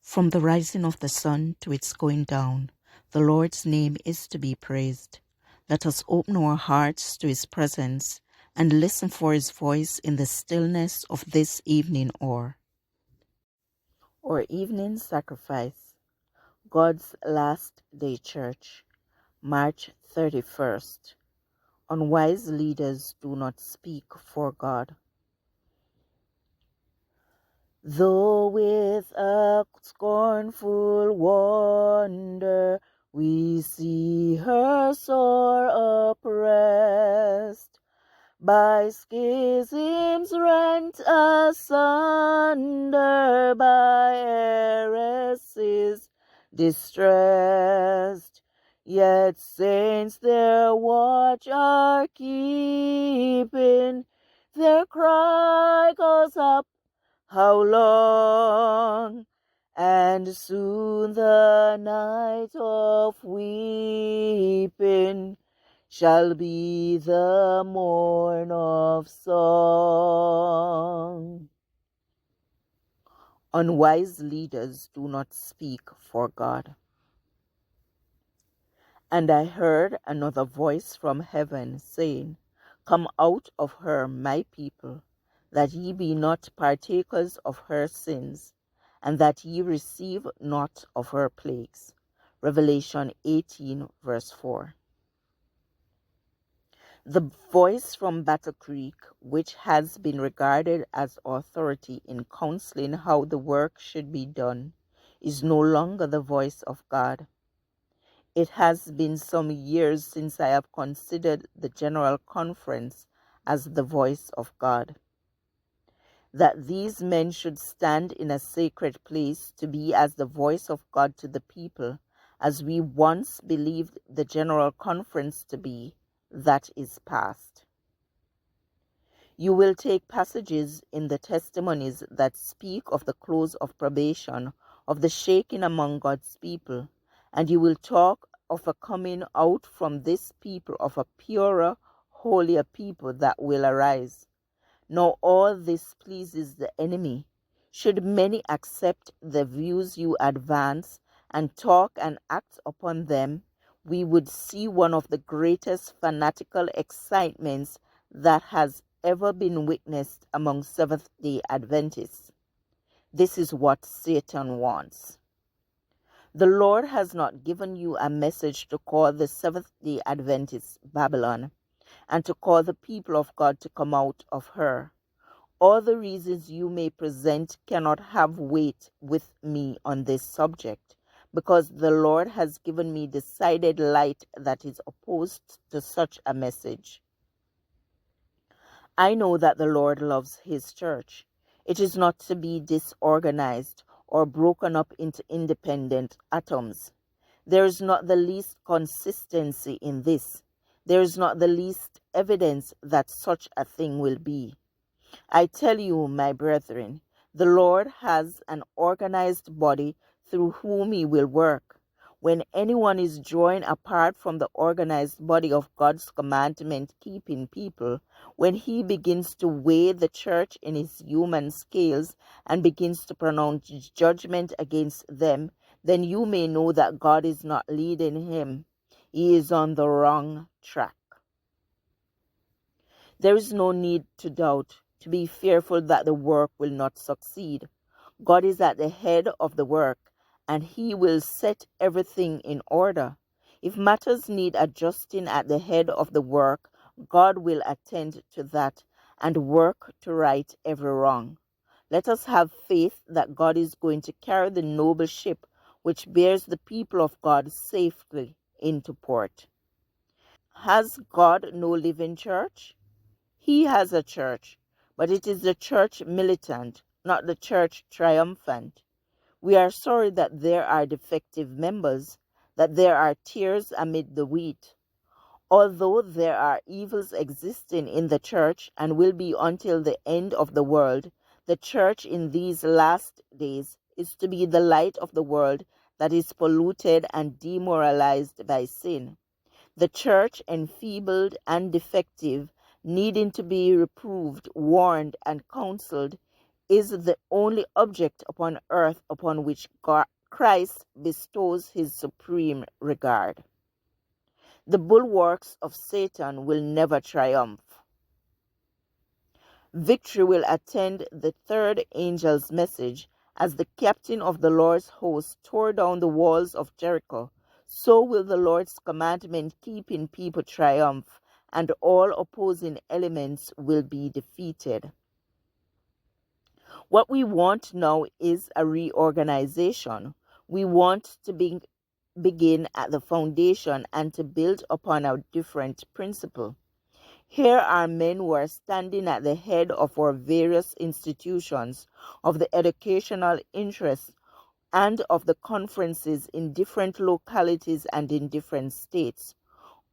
From the rising of the sun to its going down, the Lord's name is to be praised. Let us open our hearts to his presence and listen for his voice in the stillness of this evening hour. Our evening sacrifice, God's Last Day Church, March 31st. Unwise leaders do not speak for God. Though with a scornful wonder we see her sore oppressed, by schisms rent asunder, by heresies distressed, yet saints their watch are keeping, their cry goes up, how long? And soon the night of weeping shall be the morn of song. Unwise leaders do not speak for God. And I heard another voice from heaven saying, Come out of her, my people, that ye be not partakers of her sins, and that ye receive not of her plagues. Revelation 18, verse 4. The voice from Battle Creek, which has been regarded as authority in counseling how the work should be done, is no longer the voice of God. It has been some years since I have considered the General Conference as the voice of God. That these men should stand in a sacred place to be as the voice of God to the people, as we once believed the General Conference to be, that is past. You will take passages in the Testimonies that speak of the close of probation, of the shaking among God's people, and you will talk of a coming out from this people of a purer, holier people that will arise. Now all this pleases the enemy. Should many accept the views you advance and talk and act upon them, we would see one of the greatest fanatical excitements that has ever been witnessed among Seventh-day Adventists. This is what Satan wants. The Lord has not given you a message to call the Seventh-day Adventists Babylon and to call the people of God to come out of her. All the reasons you may present cannot have weight with me on this subject, because the Lord has given me decided light that is opposed to such a message. I know that the Lord loves his church. It is not to be disorganized or broken up into independent atoms. There is not the least consistency in this. There is not the least evidence that such a thing will be. I tell you, my brethren, the Lord has an organized body through whom he will work. When anyone is drawing apart from the organized body of God's commandment-keeping people, when he begins to weigh the church in his human scales and begins to pronounce judgment against them, then you may know that God is not leading him. He is on the wrong track. There is no need to doubt, to be fearful that the work will not succeed. God is at the head of the work, and he will set everything in order. If matters need adjusting at the head of the work, God will attend to that and work to right every wrong. Let us have faith that God is going to carry the noble ship which bears the people of God safely into port. Has God no living church? He has a church, but it is the church militant, not the church triumphant. We are sorry that there are defective members, that there are tares amid the wheat. Although there are evils existing in the church and will be until the end of the world, the church in these last days is to be the light of the world that is polluted and demoralized by sin. The church, enfeebled and defective, needing to be reproved, warned, and counseled, is the only object upon earth upon which Christ bestows his supreme regard. The bulwarks of Satan will never triumph. Victory will attend the third angel's message. As the captain of the Lord's host tore down the walls of Jericho, so will the Lord's commandment keeping people triumph, and all opposing elements will be defeated. What we want now is a reorganization. We want to begin at the foundation and to build upon a different principle. Here are men who are standing at the head of our various institutions, of the educational interests, and of the conferences in different localities and in different states.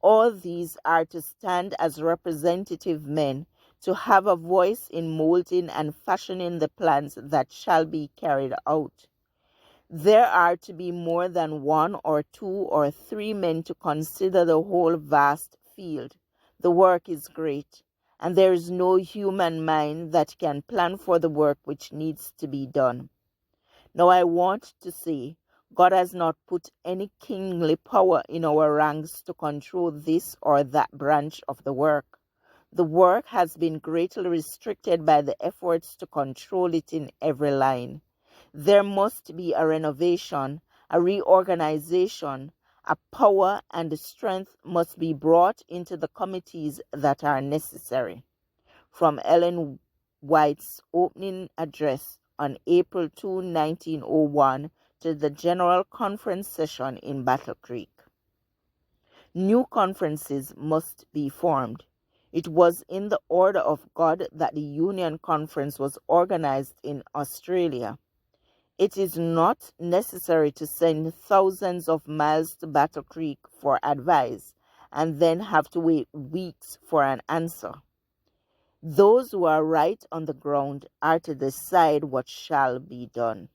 All these are to stand as representative men, to have a voice in molding and fashioning the plans that shall be carried out. There are to be more than one or two or three men to consider the whole vast field. The work is great, and there is no human mind that can plan for the work which needs to be done. Now I want to say, God has not put any kingly power in our ranks to control this or that branch of the work. The work has been greatly restricted by the efforts to control it in every line. There must be a renovation, a reorganization. A power and strength must be brought into the committees that are necessary. From Ellen White's opening address on April 2, 1901, to the General Conference session in Battle Creek. New conferences must be formed. It was in the order of God that the Union Conference was organized in Australia. It is not necessary to send thousands of miles to Battle Creek for advice and then have to wait weeks for an answer. Those who are right on the ground are to decide what shall be done.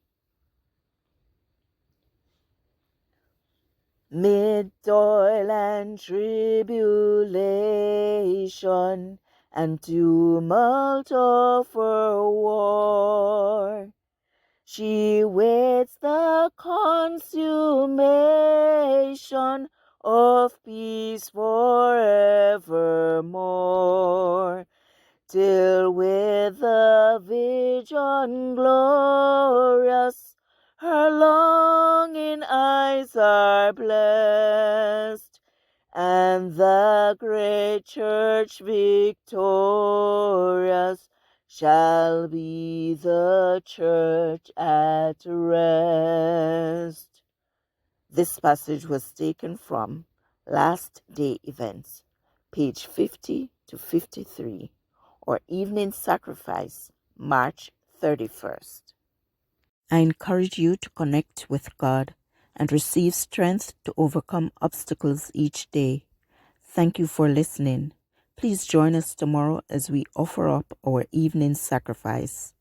Mid toil and tribulation and tumult of her war, she waits the consummation of peace forevermore, till with the vision glorious her longing eyes are blessed, and the great church victorious shall be the church at rest. This passage was taken from Last Day Events, page 50 to 53, or Evening Sacrifice, March 31st. I encourage you to connect with God and receive strength to overcome obstacles each day. Thank you for listening. Please join us tomorrow as we offer up our evening sacrifice.